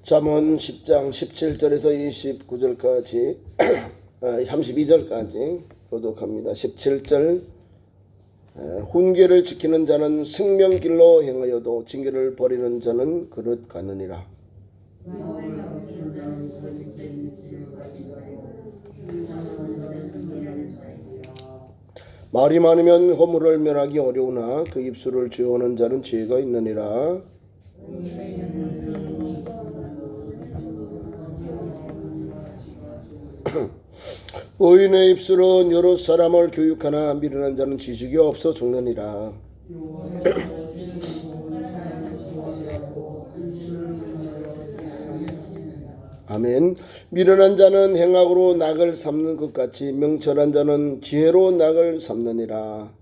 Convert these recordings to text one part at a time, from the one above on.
잠언 10장 17절에서 29절까지 32절까지 교독합니다. 17절 훈계를 지키는 자는 생명길로 행하여도 징계를 버리는 자는 그릇 가느니라. 말이 많으면 허물을 면하기 어려우나 그 입술을 죄어하는 자는 지혜가 있느니라. 의인의 입술은 여러 사람을 교육하나 미련한 자는 지식이 없어 죽느니라. 아멘. 미련한 자는 행악으로 낙을 삼는 것 같이 명철한 자는 지혜로 낙을 삼느니라.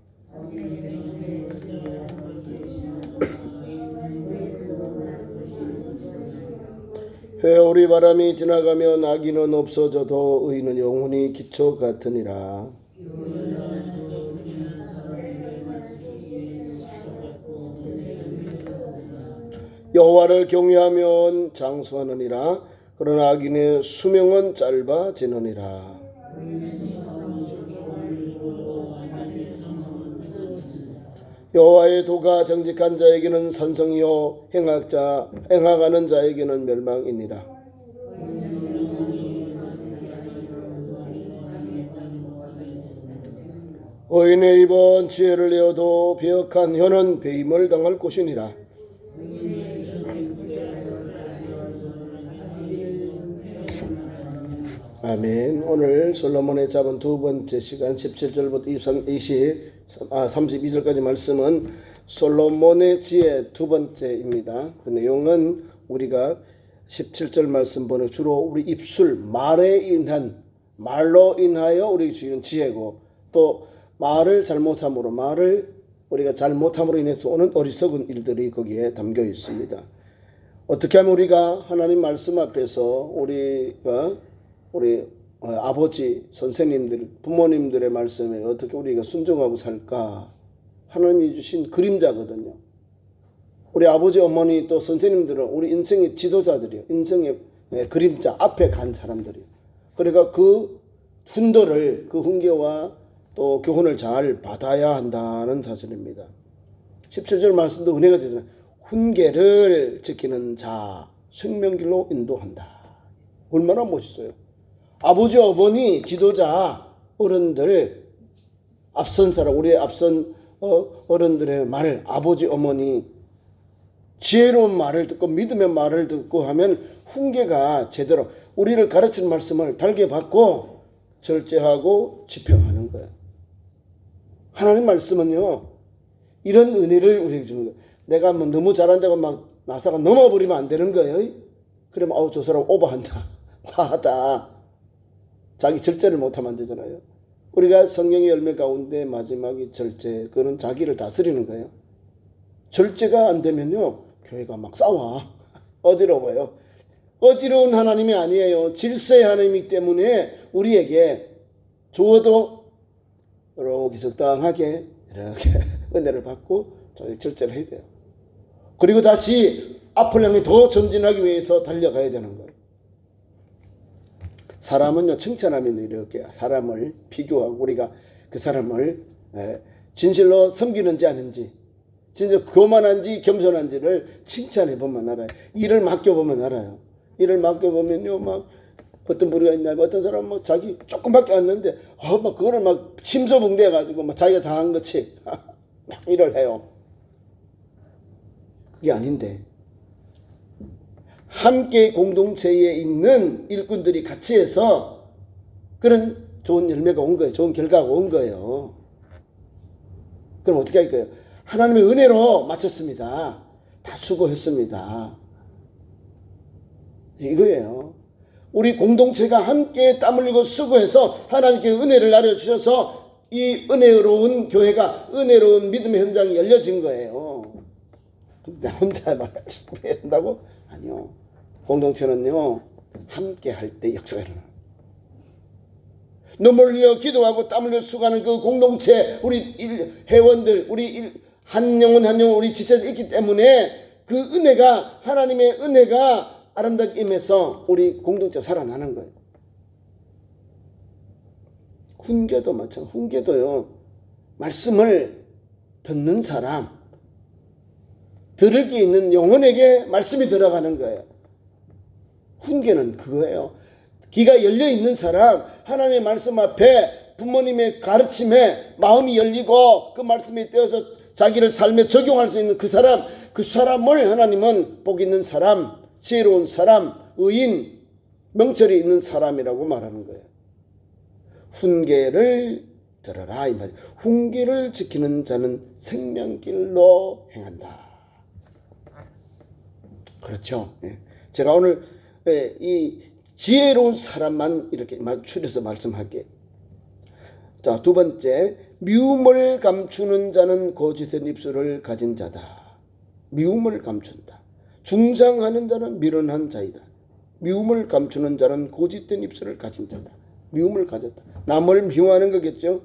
회오리 바람이 지나가면 악인은 없어져도 의인은 영원히 기초 같으니라. 여호와를 경외하면 장수하느니라. 그러나 악인의 수명은 짧아지느니라. 여호와의 도가 정직한 자에게는 산성이요 행악하는 자에게는 멸망이니라. 의인의 입은 지혜를 내어도 배역한 혀는 배임을 당할 것이니라. 아멘. 오늘 솔로몬의 잡은 두 번째 시간 17절부터 32절까지 말씀은 솔로몬의 지혜 두 번째입니다. 그 내용은 우리가 17절 말씀 보는 주로 우리 입술 말로 인하여 우리 주는 지혜고, 또 말을 우리가 잘못함으로 인해서 오는 어리석은 일들이 거기에 담겨 있습니다. 어떻게 하면 우리가 하나님 말씀 앞에서 우리 아버지, 선생님들, 부모님들의 말씀에 어떻게 우리가 순종하고 살까? 하나님이 주신 그림자거든요. 우리 아버지, 어머니, 또 선생님들은 우리 인생의 지도자들이에요. 인생의 그림자 앞에 간 사람들이에요. 그러니까 그 훈도를, 그 훈계와 또 교훈을 잘 받아야 한다는 사실입니다. 17절 말씀도 은혜가 되잖아요. 훈계를 지키는 자 생명길로 인도한다. 얼마나 멋있어요. 아버지, 어머니, 지도자, 어른들, 앞선 사람, 우리의 앞선 어른들의 말, 아버지, 어머니, 지혜로운 말을 듣고 믿음의 말을 듣고 하면 훈계가 제대로 우리를 가르치는 말씀을 달게 받고 절제하고 집행하는 거예요. 하나님 말씀은요, 이런 은혜를 우리에게 주는 거예요. 내가 뭐 너무 잘한다고 막 나사가 넘어버리면 안 되는 거예요. 그러면 저 사람 오버한다, 과하다. 자기 절제를 못하면 안 되잖아요. 우리가 성경의 열매 가운데 마지막이 절제, 그거는 자기를 다스리는 거예요. 절제가 안 되면요, 교회가 막 싸워. 어지러워요. 어지러운 하나님이 아니에요. 질서의 하나님이기 때문에 우리에게 주어도 이렇게 적당하게 이렇게 은혜를 받고 절제를 해야 돼요. 그리고 다시 앞을 향해 더 전진하기 위해서 달려가야 되는 거예요. 사람은요, 칭찬하면 이렇게 사람을 비교하고 우리가 그 사람을 진실로 섬기는지 아닌지, 진짜 교만한지 겸손한지를 칭찬해 보면 알아요. 일을 맡겨보면 알아요. 일을 맡겨보면요, 막 어떤 부류가 있냐, 어떤 사람은 막 자기 조금밖에 안 했는데 막 그거를 막 침소봉대 해가지고 막 자기가 당한 것이 일을 해요. 그게 아닌데, 함께 공동체에 있는 일꾼들이 같이 해서 그런 좋은 열매가 온 거예요. 좋은 결과가 온 거예요. 그럼 어떻게 할 거예요? 하나님의 은혜로 마쳤습니다. 다 수고했습니다. 이거예요. 우리 공동체가 함께 땀 흘리고 수고해서 하나님께 은혜를 나눠주셔서 이 은혜로운 교회가, 은혜로운 믿음의 현장이 열려진 거예요. 나 혼자 왜 한다고? 아니요. 공동체는요, 함께 할 때 역사가 일어나요. 눈물 흘려 기도하고 땀 흘려 수고하는 그 공동체, 우리 회원들, 한 영혼 한 영혼 우리 지체들 있기 때문에 그 은혜가, 하나님의 은혜가 아름답게 임해서 우리 공동체 살아나는 거예요. 훈계도 마찬가지. 훈계도요. 말씀을 듣는 사람, 들을 게 있는 영혼에게 말씀이 들어가는 거예요. 훈계는 그거예요. 귀가 열려 있는 사람, 하나님의 말씀 앞에 부모님의 가르침에 마음이 열리고 그 말씀에 떼어서 자기를 삶에 적용할 수 있는 그 사람을 하나님은 복 있는 사람, 지혜로운 사람, 의인, 명철이 있는 사람이라고 말하는 거예요. 훈계를 들어라 이 말이에요. 훈계를 지키는 자는 생명길로 행한다. 그렇죠. 제가 오늘 이 지혜로운 사람만 이렇게 추려서 말씀할게요. 자, 두 번째, 미움을 감추는 자는 거짓의 입술을 가진 자다. 미움을 감춘다. 중상하는 자는 미련한 자이다. 미움을 감추는 자는 고짓된 입술을 가진 자다. 미움을 가졌다. 남을 미워하는 거겠죠.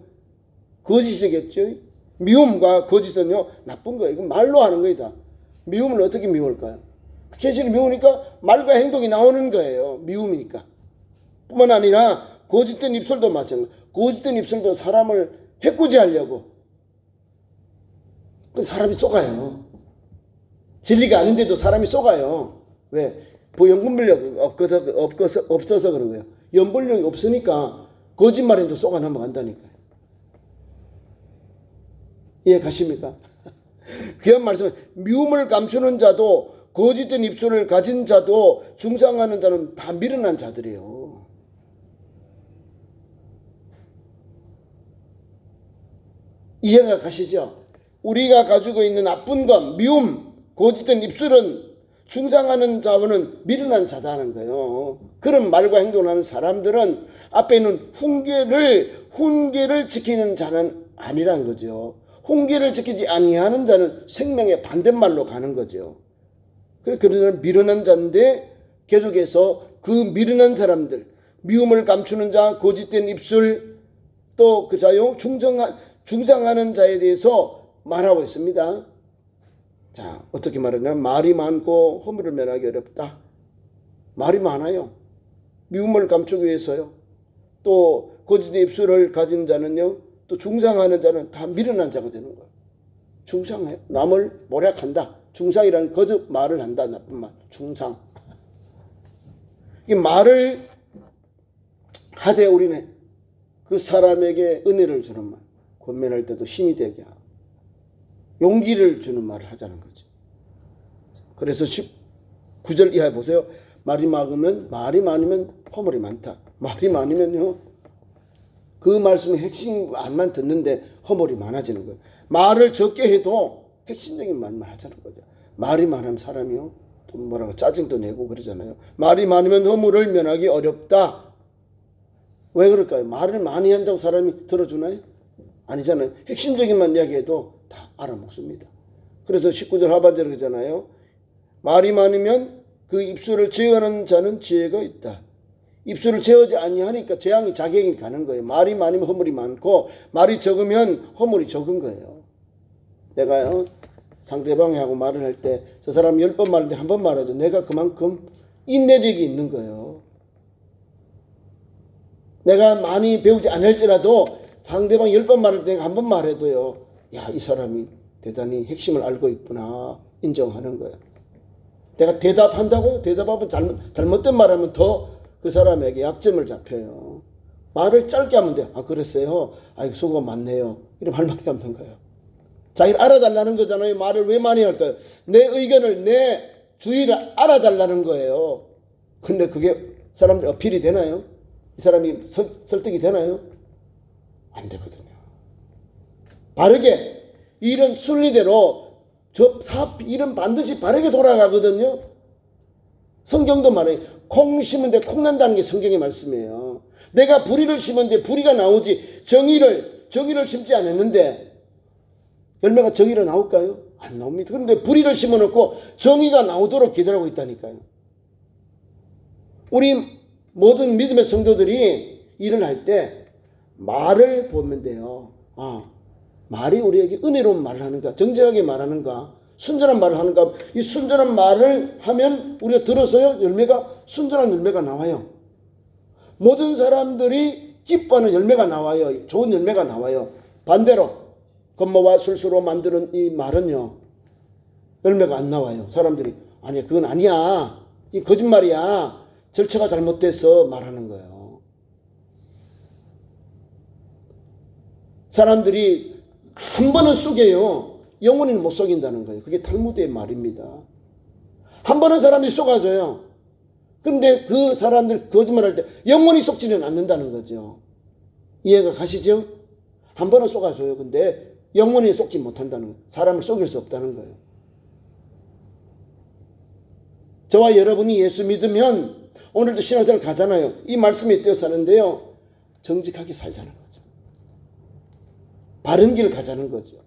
거짓이겠죠. 미움과 거짓은요 나쁜 거예요. 이건 말로 하는 거이다. 미움은 어떻게 미울까요? 계시를 미우니까 말과 행동이 나오는 거예요. 미움이니까. 뿐만 아니라 거짓된 입술도 마찬가지. 거짓된 입술도 사람을 해코지하려고. 사람이 속아요. 진리가 아닌데도 사람이 속아요. 왜? 연분별력이 없어서 그런 거예요. 연분력이 없으니까 거짓말에도 속아 넘어간다니까요. 이해 가십니까? 그런 말씀은 미움을 감추는 자도 거짓된 입술을 가진 자도 중상하는 자는 다 미련한 자들이에요. 이해가 가시죠? 우리가 가지고 있는 나쁜 것, 미움, 거짓된 입술은 중상하는 자와는 미련한 자다는 거예요. 그런 말과 행동을 하는 사람들은 앞에 있는 훈계를 지키는 자는 아니라는 거죠. 훈계를 지키지 아니하는 자는 생명의 반대말로 가는 거죠. 그래서 미련한 자인데 계속해서 그 미련한 사람들, 미움을 감추는 자, 거짓된 입술, 또 그 자요 중상하는 자에 대해서 말하고 있습니다. 자, 어떻게 말하냐면 말이 많고 허물을 면하기 어렵다. 말이 많아요. 미움을 감추기 위해서요. 또 거짓된 입술을 가진 자는요. 또 중상하는 자는 다 미련한 자가 되는 거예요. 중상해요. 남을 모략한다. 중상이라는 거짓 말을 한다. 나쁜 말. 중상. 이 말을 하되 우리는 그 사람에게 은혜를 주는 말. 권면할 때도 힘이 되게 하고 용기를 주는 말을 하자는 거죠. 그래서 19절 이하에 보세요. 말이 많으면 허물이 많다. 말이 많으면요. 그 말씀의 핵심 말만 듣는데 허물이 많아지는 거예요. 말을 적게 해도 핵심적인 말만 하자는 거죠. 말이 많으면 사람이요. 또 뭐라고 짜증도 내고 그러잖아요. 말이 많으면 허물을 면하기 어렵다. 왜 그럴까요? 말을 많이 한다고 사람이 들어주나요? 아니잖아요. 핵심적인만 이야기해도 다 알아먹습니다. 그래서 19절 하반절에 그러잖아요. 말이 많으면 그 입술을 제어하는 자는 지혜가 있다. 입술을 제어하지 아니하니까 재앙이 자격이 가는 거예요. 말이 많으면 허물이 많고 말이 적으면 허물이 적은 거예요. 내가요 상대방하고 말을 할 때 저 사람 10번 말하는데 한 번 말해도 내가 그만큼 인내력이 있는 거예요. 내가 많이 배우지 않을지라도 상대방 10번 말할 때 내가 한 번 말해도요. 야, 이 사람이 대단히 핵심을 알고 있구나 인정하는 거예요. 내가 대답한다고요? 대답하면 잘못된 말하면 더 그 사람에게 약점을 잡혀요. 말을 짧게 하면 돼. 아, 그랬어요? 아이고, 수고 많네요. 이런 할 말이 없는 거예요. 자기를 알아달라는 거잖아요. 말을 왜 많이 할까요? 내 의견을, 내 주의를 알아달라는 거예요. 근데 그게 사람들 어필이 되나요? 이 사람이 설득이 되나요? 안 되거든요. 바르게, 이런 순리대로 일은 반드시 바르게 돌아가거든요. 성경도 말해요. 콩 심은데 콩 난다는 게 성경의 말씀이에요. 내가 불의를 심었는데 불의가 나오지 정의를 심지 않았는데 열매가 정의로 나올까요? 안 나옵니다. 그런데 불의를 심어놓고 정의가 나오도록 기도하고 있다니까요. 우리 모든 믿음의 성도들이 일을 할 때 말을 보면 돼요. 말이 우리에게 은혜로운 말을 하는가, 정직하게 말하는가, 순전한 말을 하는가? 이 순전한 말을 하면 우리가 들어서요 열매가 순전한 열매가 나와요. 모든 사람들이 기뻐하는 열매가 나와요. 좋은 열매가 나와요. 반대로 겉모와 술수로 만드는 이 말은요 열매가 안 나와요. 사람들이 아니야 그건 아니야 이 거짓말이야 절차가 잘못돼서 말하는 거예요. 사람들이 한 번은 속여요. 영원히는 못 속인다는 거예요. 그게 탈무드의 말입니다. 한 번은 사람들이 속아줘요. 근데 그 사람들 거짓말할 때 영원히 속지는 않는다는 거죠. 이해가 가시죠? 한 번은 속아줘요. 근데 영원히 속지 못한다는 거예요. 사람을 속일 수 없다는 거예요. 저와 여러분이 예수 믿으면 오늘도 신앙생활 가잖아요. 이 말씀에 떼어 사는데요. 정직하게 살자는 거죠. 바른 길 가자는 거죠.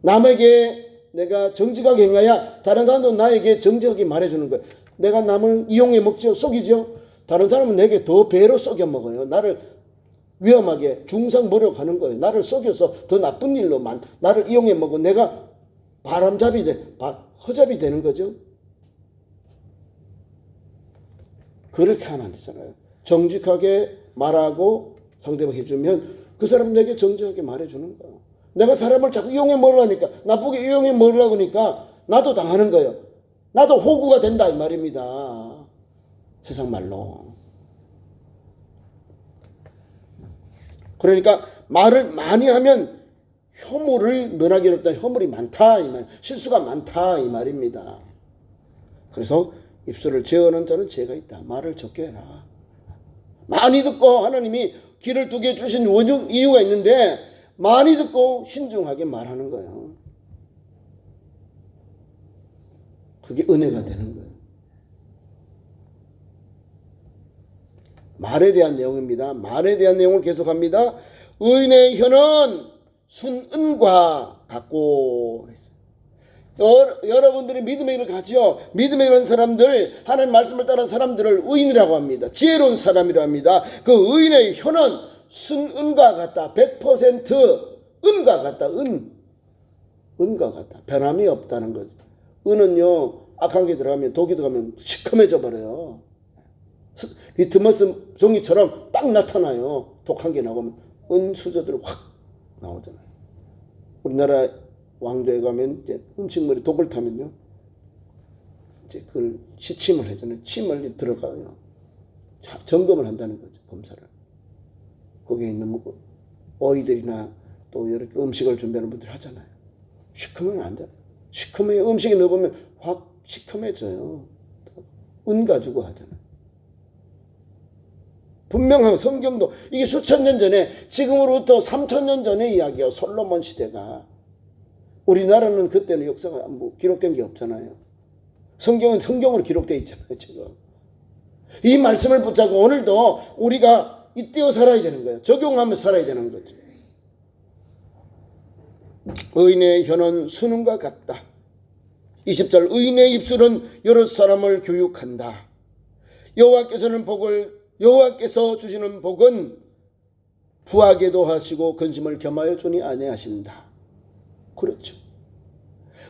남에게 내가 정직하게 행하야 다른 사람도 나에게 정직하게 말해주는 거예요. 내가 남을 이용해 먹죠. 속이죠. 다른 사람은 내게 더 배로 속여 먹어요. 나를 위험하게 중상모략 하는 거예요. 나를 속여서 더 나쁜 일로 나를 이용해 먹고 내가 바람잡이 허잡이 되는 거죠. 그렇게 하면 안 되잖아요. 정직하게 말하고 상대방 해주면 그 사람은 내게 정직하게 말해주는 거예요. 내가 사람을 자꾸 이용해 먹으려니까 나쁘게 이용해 먹으려고 하니까 나도 당하는 거예요. 나도 호구가 된다 이 말입니다. 세상 말로. 그러니까 말을 많이 하면 혐오를 면하기 어렵다. 허물이 많다 이 말, 실수가 많다 이 말입니다. 그래서 입술을 제어하는 자는 죄가 있다. 말을 적게 해라. 많이 듣고 하나님이 귀를 두 개 주신 이유가 있는데 많이 듣고 신중하게 말하는 거예요. 그게 은혜가 되는 거예요. 말에 대한 내용입니다. 말에 대한 내용을 계속합니다. 의인의 혀는 순은과 같고 여러분들이 믿음의 길을 가지요. 믿음의 길을 가는 사람들, 하나님 말씀을 따르는 사람들을 의인이라고 합니다. 지혜로운 사람이라고 합니다. 그 의인의 혀는 순은과 같다. 100% 은과 같다. 은과 같다. 변함이 없다는 거죠. 은은요 악한 게 들어가면 독이 들어가면 시커매져 버려요. 리트머스 종이처럼 딱 나타나요. 독한 게 나오면 은 수저들이 확 나오잖아요. 우리나라 왕조에 가면 이제 음식물에 독을 타면요 이제 그걸 시침을 하잖아요. 침을 들어가요. 점검을 한다는 거죠. 검사를. 거기에 있는 어이들이나 또 이렇게 음식을 준비하는 분들이 하잖아요. 시커매면 안 돼요. 시커매요. 음식에 넣어보면 확 시커매져요. 은 가지고 하잖아요. 분명한 성경도 이게 수천 년 전에 지금으로부터 3,000년 전의 이야기예요. 솔로몬 시대가. 우리나라는 그때는 역사가 뭐 기록된 게 없잖아요. 성경은 성경으로 기록되어 있잖아요. 지금. 이 말씀을 붙잡고 오늘도 우리가 잇대어 살아야 되는 거예요. 적용하며 살아야 되는 거죠. 의인의 혀는 수능과 같다. 20절 의인의 입술은 여러 사람을 교육한다. 여호와께서 주시는 복은 부하게도 하시고 근심을 겸하여 주니 아니하신다. 그렇죠.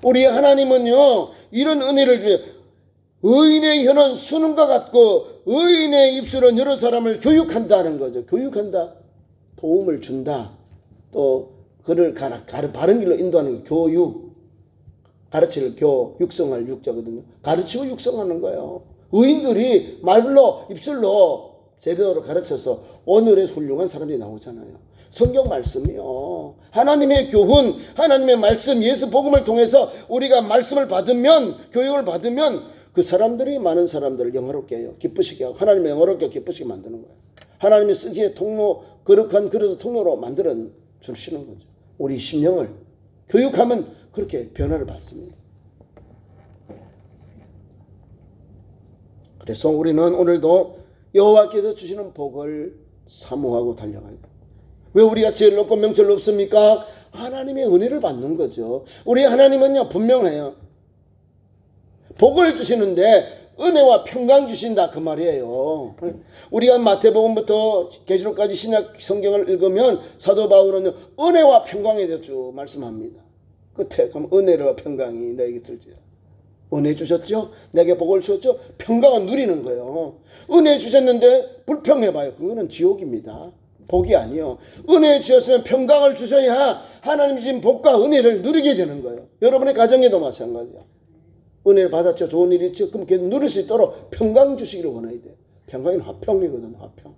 우리 하나님은요 이런 은혜를 주세요. 의인의 혀는 수능과 같고 의인의 입술은 여러 사람을 교육한다는 거죠. 교육한다. 도움을 준다. 또 그를 바른 길로 인도하는 교육. 가르칠 육성할 육자거든요. 가르치고 육성하는 거예요. 의인들이 말로 입술로 제대로 가르쳐서 오늘의 훌륭한 사람들이 나오잖아요. 성경 말씀이요. 하나님의 교훈, 하나님의 말씀, 예수 복음을 통해서 우리가 말씀을 받으면, 교육을 받으면 그 사람들이 많은 사람들을 영화롭게 해요. 기쁘시게 하고 하나님의 영화롭게 기쁘시게 만드는 거예요. 하나님이 쓰기에 통로, 거룩한 그릇 통로로 만들어 주시는 거죠. 우리 심령을 교육하면 그렇게 변화를 받습니다. 그래서 우리는 오늘도 여호와께서 주시는 복을 사모하고 달려가야 돼요. 왜 우리가 죄를 없고 명철을 없습니까? 하나님의 은혜를 받는 거죠. 우리 하나님은요 분명해요. 복을 주시는데 은혜와 평강 주신다 그 말이에요. 우리가 마태복음부터 계시록까지 신약 성경을 읽으면 사도 바울은 은혜와 평강에 대해서 쭉 말씀합니다. 끝에 가면 은혜와 평강이 너에게 있을지어다. 은혜 주셨죠? 내게 복을 주셨죠? 평강을 누리는 거예요. 은혜 주셨는데 불평해봐요. 그거는 지옥입니다. 복이 아니요. 은혜 주셨으면 평강을 주셔야 하나님 주신 복과 은혜를 누리게 되는 거예요. 여러분의 가정에도 마찬가지야. 은혜를 받았죠. 좋은 일이 있죠. 그럼 계속 누릴 수 있도록 평강 주시기를 원해야 돼요. 평강은 화평이거든요. 화평.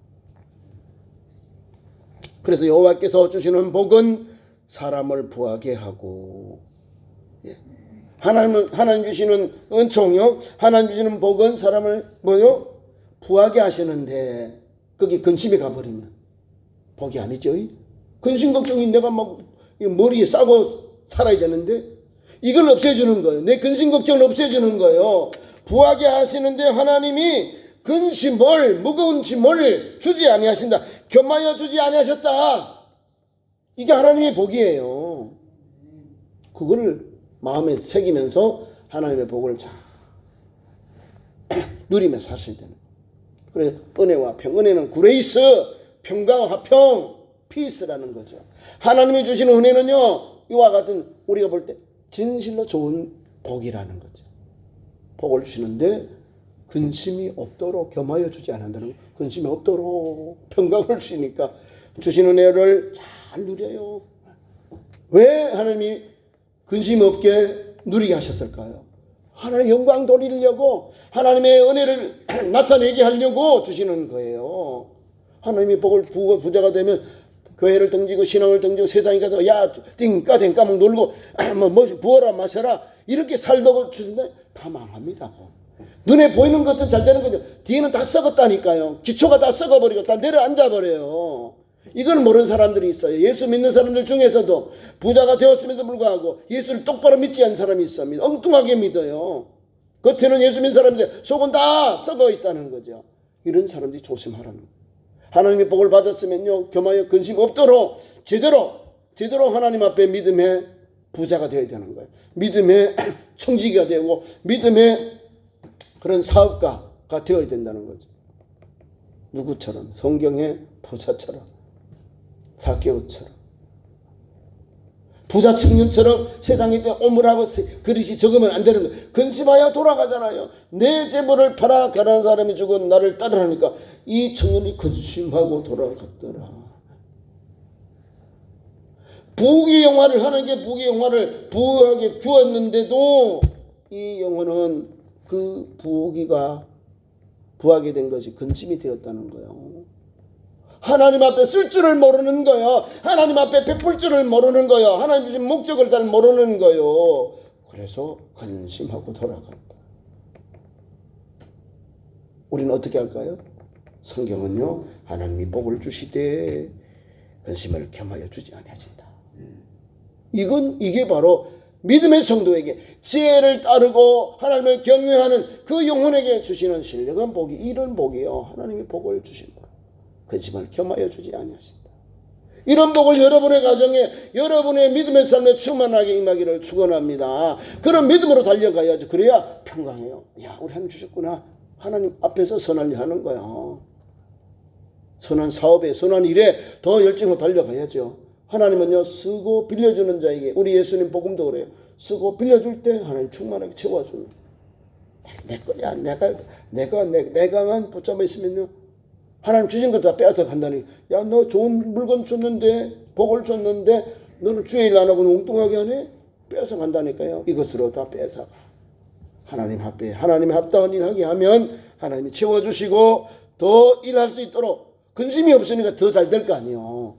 그래서 여호와께서 주시는 복은 사람을 부하게 하고, 예. 하나님 주시는 은총이요, 하나님 주시는 복은 사람을 뭐요? 부하게 하시는데 거기 근심이 가버리면 복이 아니죠. 근심 걱정이 내가 막 머리에 싸고 살아야 되는데 이걸 없애주는 거예요. 내 근심 걱정을 없애주는 거예요. 부하게 하시는데 하나님이 근심을, 무거운 짐을 주지 아니하신다. 겸하여 주지 아니하셨다. 이게 하나님의 복이에요. 그거를 마음에 새기면서 하나님의 복을 잘 누리며 사셔야 되는 거예요. 그래서 은혜와 평, 은혜는 그레이스, 평강, 화평, 피스라는 거죠. 하나님이 주시는 은혜는요, 이와 같은 우리가 볼 때 진실로 좋은 복이라는 거죠. 복을 주시는데 근심이 없도록 겸하여 주지 않는다는 거. 근심이 없도록 평강을 주시니까 주시는 은혜를 잘 누려요. 왜 하나님이 근심 없게 누리게 하셨을까요? 하나님 영광 돌리려고, 하나님의 은혜를 나타내게 하려고 주시는 거예요. 하나님이 복을 부자가 되면 교회를 등지고 신앙을 등지고 세상에 가서 야 띵까 댕까 막 놀고 뭐 부어라 마셔라 이렇게 살다가 주는데 다 망합니다. 눈에 보이는 것은 잘 되는 거죠. 뒤에는 다 썩었다니까요. 기초가 다 썩어버리고 다 내려앉아 버려요. 이걸 모르는 사람들이 있어요. 예수 믿는 사람들 중에서도 부자가 되었음에도 불구하고 예수를 똑바로 믿지 않는 사람이 있습니다. 엉뚱하게 믿어요. 겉에는 예수 믿는 사람인데 속은 다 썩어 있다는 거죠. 이런 사람들이 조심하라는 거예요. 하나님의 복을 받았으면요, 겸하여 근심 없도록 제대로 하나님 앞에 믿음의 부자가 되어야 되는 거예요. 믿음의 청지기가 되고 믿음의 그런 사업가가 되어야 된다는 거죠. 누구처럼? 성경의 부자처럼, 사개오처럼, 부자 청년처럼 세상에 오물하고 그릇이 적으면 안 되는 거예요. 근심하여 돌아가잖아요. 내 재물을 팔아 가난한 사람이 죽은 나를 따르라니까 이 청년이 근심하고 돌아갔더라. 부귀 영화를 하나님께 부귀 영화를 부하게 주었는데도 이 영혼은 그 부귀가 부하게 된 것이 근심이 되었다는 거예요. 하나님 앞에 쓸 줄을 모르는 거예요. 하나님 앞에 베풀 줄을 모르는 거예요. 하나님 주신 목적을 잘 모르는 거예요. 그래서 근심하고 돌아간다. 우리는 어떻게 할까요? 성경은요, 하나님이 복을 주시되 근심을 겸하여 주지 아니하신다. 이게 바로 믿음의 성도에게 지혜를 따르고 하나님을 경외하는 그 영혼에게 주시는 신령한 복이 이런 복이에요. 하나님이 복을 주신다. 근심을 겸하여 주지 아니하신다. 이런 복을 여러분의 가정에, 여러분의 믿음의 삶에 충만하게 임하기를 축원합니다. 그런 믿음으로 달려가야죠. 그래야 평강해요. 야, 우리 하나님 주셨구나. 하나님 앞에서 선한 일 하는 거야. 선한 사업에, 선한 일에 더 열정으로 달려가야죠. 하나님은요, 쓰고 빌려주는 자에게, 우리 예수님 복음도 그래요. 쓰고 빌려줄 때 하나님 충만하게 채워줍니다. 내 거야. 내가만 붙잡아 있으면요, 하나님 주신 것 다 빼앗아 간다니. 야, 너 좋은 물건 줬는데, 복을 줬는데 너는 주의 일 안 하고 엉뚱하게 하네? 빼앗아 간다니까요. 이것으로 다 빼앗아. 하나님 앞에 하나님의 합당한 일 하게 하면 하나님이 채워주시고 더 일할 수 있도록, 근심이 없으니까 더 잘 될 거 아니에요.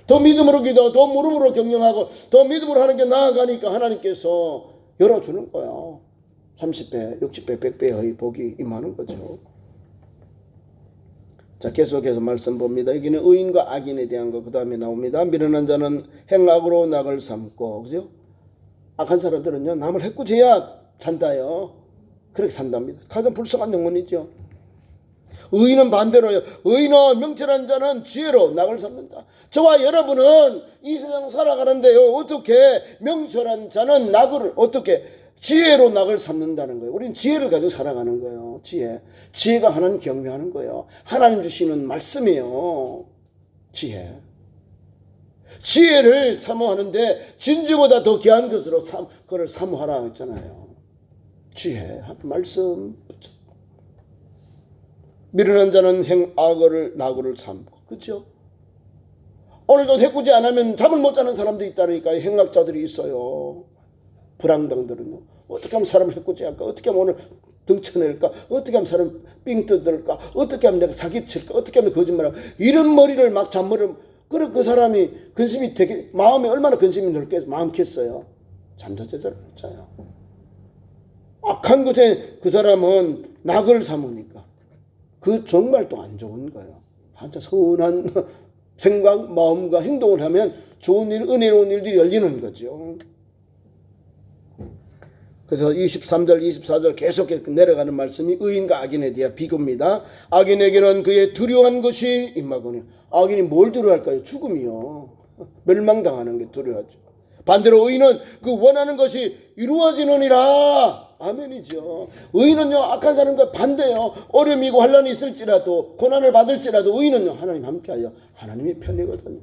더 믿음으로 기도하고 더 물음으로 경영하고 더 믿음으로 하는 게 나아가니까 하나님께서 열어주는 거예요. 30배, 60배, 100배의 복이 임하는 거죠. 자, 계속해서 말씀 봅니다. 여기는 의인과 악인에 대한 거 그 다음에 나옵니다. 미련한 자는 행악으로 낙을 삼고, 그죠? 악한 사람들은요, 남을 해꾸져야 산다요. 그렇게 산답니다. 가장 불쌍한 영혼이죠. 의인은 반대로요. 의인은 명철한 자는 지혜로 낙을 삼는다. 저와 여러분은 이 세상 살아가는데요, 어떻게 명철한 자는 낙을 어떻게 지혜로 낙을 삼는다는 거예요. 우리는 지혜를 가지고 살아가는 거예요. 지혜가 하나님 경외하는 거예요. 하나님 주시는 말씀이에요. 지혜. 지혜를 사모하는데 진주보다 더 귀한 것으로 그걸 사모하라 했잖아요. 지혜, 말씀. 미련한 자는 악어를 낙오를 삼고, 그렇죠? 오늘도 해꾸지 안 하면 잠을 못 자는 사람도 있다니까요. 행악자들이 있어요. 불황당들은요. 어떻게 하면 사람을 해꾸지 할까? 어떻게 하면 오늘 등쳐낼까? 어떻게 하면 사람 삥 뜯을까? 어떻게 하면 내가 사기칠까? 어떻게 하면 거짓말할까? 이런 머리를 막 잔머리를. 그래 그 사람이 근심이 되게 마음에 얼마나 근심이 넓게 많겠어요. 잠도 제대로 못 자요. 악한 것에 그 사람은 낙을 삼으니까 그 정말 또 안 좋은 거예요. 한자 선한 생각, 마음과 행동을 하면 좋은 일, 은혜로운 일들이 열리는 거죠. 그래서 23절, 24절 계속 내려가는 말씀이 의인과 악인에 대한 비교입니다. 악인에게는 그의 두려워한 것이 임하거니와. 악인이 뭘 두려워할까요? 죽음이요. 멸망당하는 게 두려워하죠. 반대로 의인은 그 원하는 것이 이루어지느니라. 아멘이죠. 의인은요, 악한 사람과 반대요. 어려움이고 환난이 있을지라도, 고난을 받을지라도 의인은요, 하나님 함께하여 하나님의 편이거든요.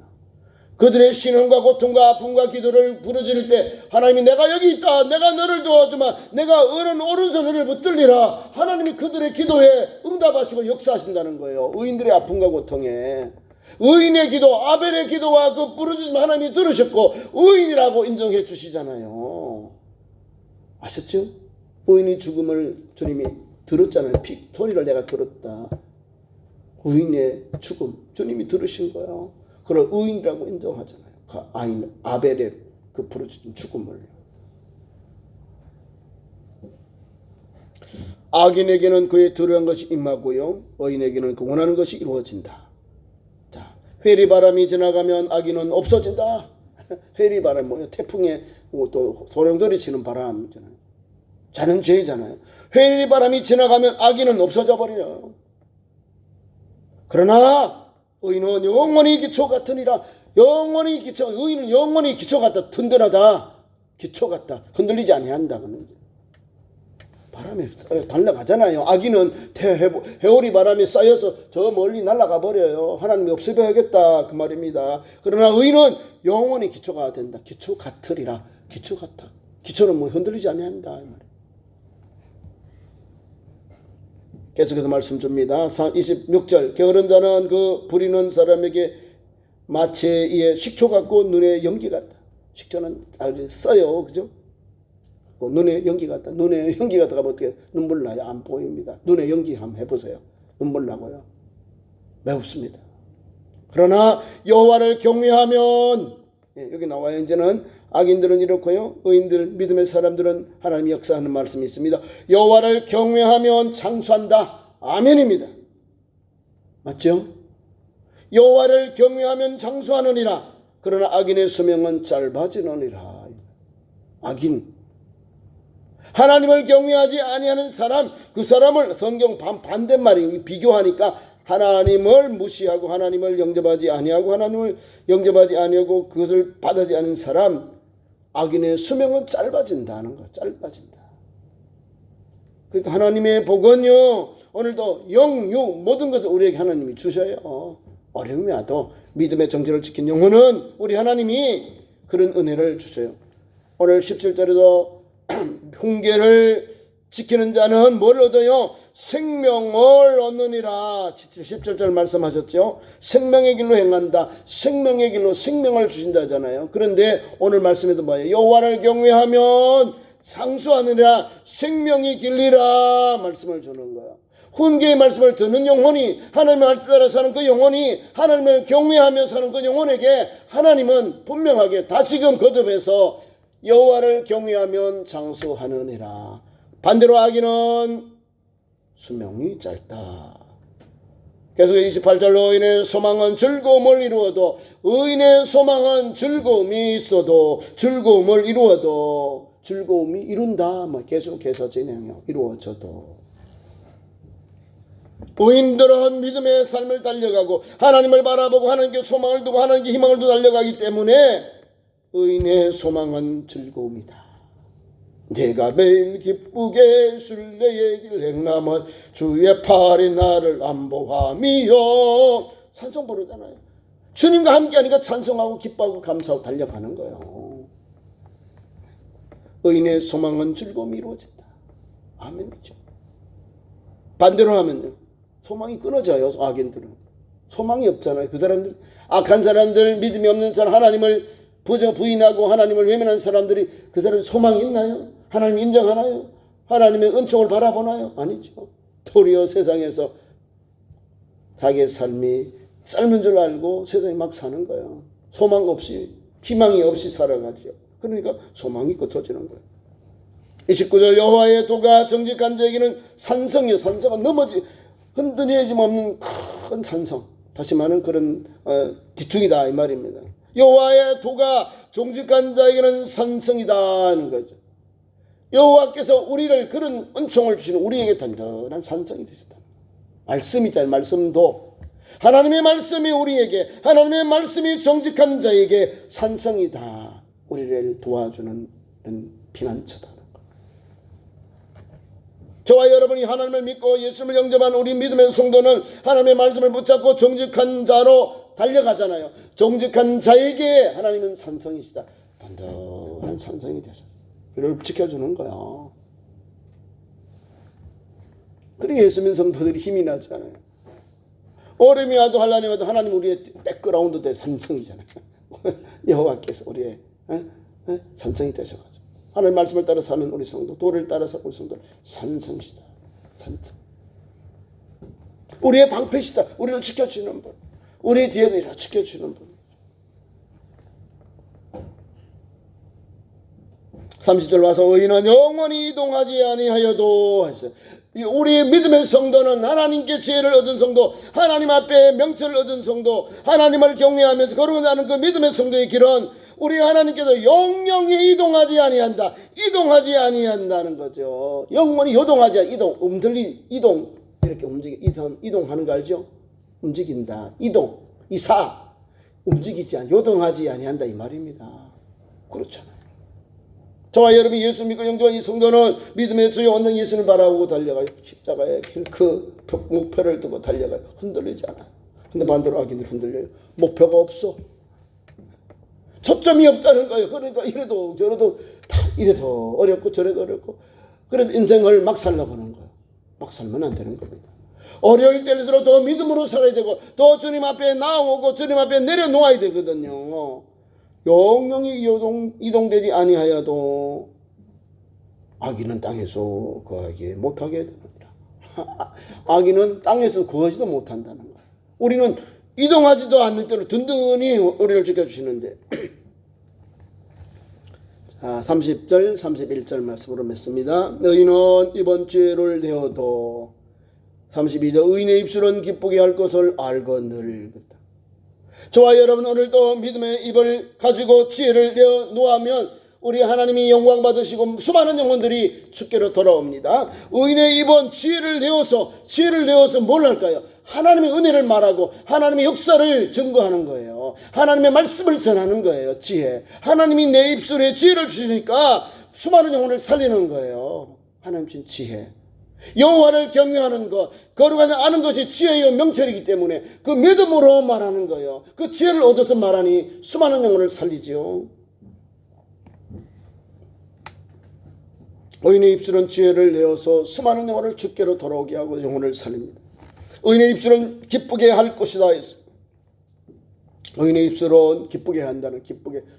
그들의 신음과 고통과 아픔과 기도를 부르짖을 때 하나님이 내가 여기 있다, 내가 너를 도와주마, 내가 오른손 너를 붙들리라. 하나님이 그들의 기도에 응답하시고 역사하신다는 거예요. 의인들의 아픔과 고통에. 의인의 기도, 아벨의 기도와 그 부르짖음 하나님이 들으셨고 의인이라고 인정해 주시잖아요. 아셨죠? 의인의 죽음을 주님이 들었잖아요. 소리를 내가 들었다. 의인의 죽음 주님이 들으신 거예요. 그걸 의인이라고 인정하잖아요. 아벨의 그 부르짖은 죽음을. 악인에게는 그의 두려운 것이 임하고요, 의인에게는 그 원하는 것이 이루어진다. 자, 회리바람이 지나가면 악인은 없어진다. 회리바람 뭐예요? 태풍에 또 소용돌이 치는 바람이잖아요. 자는 죄잖아요. 회리바람이 지나가면 악인은 없어져 버려요. 그러나 의인은 영원히 기초 같으니라. 영원히 기초, 의인은 영원히 기초 같다. 든든하다. 기초 같다. 흔들리지 아니한다. 바람에 날아가잖아요. 악인은 해오리 바람에 쌓여서 저 멀리 날아가 버려요. 하나님이 없애봐야겠다 그 말입니다. 그러나 의인은 영원히 기초가 된다. 기초 같으리라. 기초 같아. 기초는 뭐 흔들리지 아니한다 이 말이에요. 계속해서 말씀 줍니다. 26절 게으른 자는 그 부리는 사람에게 마체에 식초 같고 눈에 연기 같다. 식초는 아주 써요. 그죠? 눈에 연기 같다. 눈에 연기 같다가 어떻게 눈물 나요? 안 보입니다. 눈에 연기 한번 해보세요. 눈물 나고요. 매웁습니다. 그러나 여호와를 경외하면, 여기 나와요. 이제는 악인들은 이렇고요, 의인들, 믿음의 사람들은 하나님이 역사하는 말씀이 있습니다. 여호와를 경외하면 장수한다. 아멘입니다. 맞죠? 여호와를 경외하면 장수하느니라. 그러나 악인의 수명은 짧아지느니라. 악인, 하나님을 경외하지 아니하는 사람, 그 사람을 성경 반대말이 비교하니까 하나님을 무시하고 하나님을 영접하지 아니하고 하나님을 영접하지 아니하고 그것을 받아지 않은 사람, 악인의 수명은 짧아진다는 거. 짧아진다. 그러니까 하나님의 복은요, 오늘도 영육 모든 것을 우리에게 하나님이 주셔요. 어려움이 와도 믿음의 정체를 지킨 영혼은 우리 하나님이 그런 은혜를 주셔요. 오늘 17절에도 훈계를 지키는 자는 뭘 얻어요? 생명을 얻느니라. 17절 말씀하셨죠. 생명의 길로 행한다. 생명의 길로 생명을 주신다잖아요. 그런데 오늘 말씀에도 뭐예요? 여호와를 경외하면 장수하느니라. 생명이 길리라 말씀을 주는 거야. 훈계의 말씀을 듣는 영혼이, 하나님의 말씀 따라 사는 그 영혼이, 하나님을 경외하며 사는 그 영혼에게 하나님은 분명하게 다시금 거듭해서 여호와를 경외하면 장수하느니라. 반대로 악인은 수명이 짧다. 계속 28절로 의인의 소망은 즐거움을 이루어도, 의인의 소망은 즐거움이 있어도, 즐거움을 이루어도 즐거움이 이룬다. 계속해서 진행해요. 이루어져도. 의인들은 믿음의 삶을 달려가고 하나님을 바라보고 하나님께 소망을 두고 하나님께 희망을 두고 달려가기 때문에 의인의 소망은 즐거움이다. 내가 매일 기쁘게 순례의 길 행함은 주의 팔이 나를 안보함이요. 찬송 부르잖아요. 주님과 함께하니까 찬송하고 기뻐하고 감사하고 달려가는 거예요. 의인의 소망은 즐거움이 이루어진다. 아멘이죠. 반대로 하면요, 소망이 끊어져요. 악인들은 소망이 없잖아요. 그 사람들, 악한 사람들, 믿음이 없는 사람, 하나님을 부인하고 하나님을 외면한 사람들이, 그 사람이 소망이 있나요? 하나님 인정하나요? 하나님의 은총을 바라보나요? 아니죠. 도리어 세상에서 자기의 삶이 짧은 줄 알고 세상에 막 사는 거예요. 소망 없이, 희망이 없이 살아가죠. 그러니까 소망이 끊어지는 거예요. 29절, 여호와의 도가 정직한 자에게는 산성이요. 산성은 흔들리지 없는 큰 산성. 다시 말하는 그런 기둥이다 이 말입니다. 여호와의 도가 정직한 자에게는 산성이다 하는 거죠. 여호와께서 우리를 그런 은총을 주시는, 우리에게 든든한 산성이 되셨다. 말씀이잖아요. 말씀도 하나님의 말씀이 우리에게, 하나님의 말씀이 정직한 자에게 산성이다. 우리를 도와주는 피난처다. 저와 여러분이 하나님을 믿고 예수님을 영접한 우리 믿음의 성도는 하나님의 말씀을 붙잡고 정직한 자로 달려가잖아요. 정직한 자에게 하나님은 산성이시다. 단단한 산성이 되셨어요. 그를 지켜주는 거야. 그래 예수님 성도들이 힘이 나잖아요. 어려움이 와도 환난이 와도 하나님 우리의 백그라운드 대 산성이잖아요. 여호와께서 우리의 산성이 되셔가지고 하나님 말씀을 따라 사는 우리 성도, 도를 따라 사는 우리 성도 산성이시다. 산성. 우리의 방패시다. 우리를 지켜주는 분, 우리 뒤에서 이렇게 지켜주는 분. 30절 와서 의인은 영원히 이동하지 아니하여도 하셨어요. 우리 믿음의 성도는 하나님께 지혜를 얻은 성도, 하나님 앞에 명철을 얻은 성도, 하나님을 경외하면서 걸어가는 그 믿음의 성도의 길은 우리 하나님께서 영영이 이동하지 아니한다. 이동하지 아니한다는 거죠. 영원히 요동하지 않아. 이동 이렇게 이동하는 거 알죠? 움직인다. 이사 움직이지 않아. 요동하지 아니한다 이 말입니다. 그렇잖아요. 저와 여러분이 예수 믿고 영접한 이 성도는 믿음의 주요 원장 예수를 바라보고 달려가요. 십자가의 그 목표를 두고 달려가요. 흔들리지 않아요. 근데 반대로 악인들 흔들려요. 목표가 없어. 초점이 없다는 거예요. 그러니까 이래도 저래도 다 이래도 어렵고 저래도 어렵고, 그래서 인생을 막 살려고 하는 거예요. 막 살면 안 되는 겁니다. 어려울 때일수록 더 믿음으로 살아야 되고 더 주님 앞에 나오고 주님 앞에 내려놓아야 되거든요. 영영이 이동되지 아니하여도 악인은 땅에서 거하지 못하게 됩니다. 악인은 땅에서 거하지도 못한다는 거예요. 우리는 이동하지도 않는 대로 든든히 우리를 지켜주시는데, 자, 30절 31절 말씀으로 맺습니다. 너희는 이번 죄를 내어도 32절 의인의 입술은 기쁘게 할 것을 알거늘. 저와 여러분 오늘도 믿음의 입을 가지고 지혜를 내어놓으면 우리 하나님이 영광 받으시고 수많은 영혼들이 주께로 돌아옵니다. 의인의 입은 지혜를 내어서 뭘 할까요? 하나님의 은혜를 말하고 하나님의 역사를 증거하는 거예요. 하나님의 말씀을 전하는 거예요. 지혜. 하나님이 내 입술에 지혜를 주시니까 수많은 영혼을 살리는 거예요. 하나님 주신 지혜. 여호와를 경외하는 것, 거룩하지 않은 것이 지혜요 명철이기 때문에 그 믿음으로 말하는 거예요. 그 지혜를 얻어서 말하니 수많은 영혼을 살리죠. 의인의 입술은 지혜를 내어서 수많은 영혼을 주께로 돌아오게 하고 영혼을 살립니다. 의인의 입술은 기쁘게 할 것이다 했어요. 의인의 입술은 기쁘게 한다는,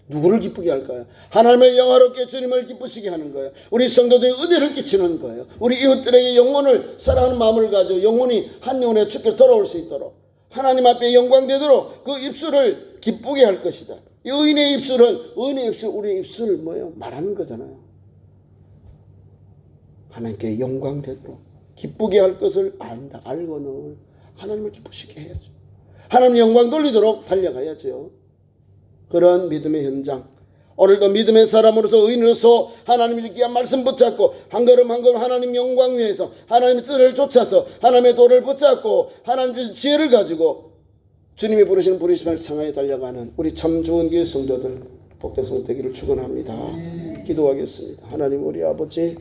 누구를 기쁘게 할까요? 하나님을 영화롭게 주님을 기쁘시게 하는 거예요. 우리 성도들의 은혜를 끼치는 거예요. 우리 이웃들에게 영혼을 사랑하는 마음을 가지고 영혼이 한 영혼에 주께 돌아올 수 있도록 하나님 앞에 영광되도록 그 입술을 기쁘게 할 것이다. 이 의인의 입술은, 우리의 입술을 뭐예요? 말하는 거잖아요. 하나님께 영광되도록 기쁘게 할 것을 안다. 알고는 하나님을 기쁘시게 해야죠. 하나님 영광 돌리도록 달려가야죠. 그런 믿음의 현장, 오늘도 믿음의 사람으로서 의인으로서 하나님의 귀한 말씀 붙잡고 한 걸음 한 걸음 하나님 영광 위해서 하나님의 뜻을 쫓아서 하나님의 도를 붙잡고 하나님의 지혜를 가지고 주님이 부르시는 부르심을 상하에 달려가는 우리 참 좋은 교회 성도들 복된 성도 되기를 축원합니다. 기도하겠습니다. 하나님 우리 아버지,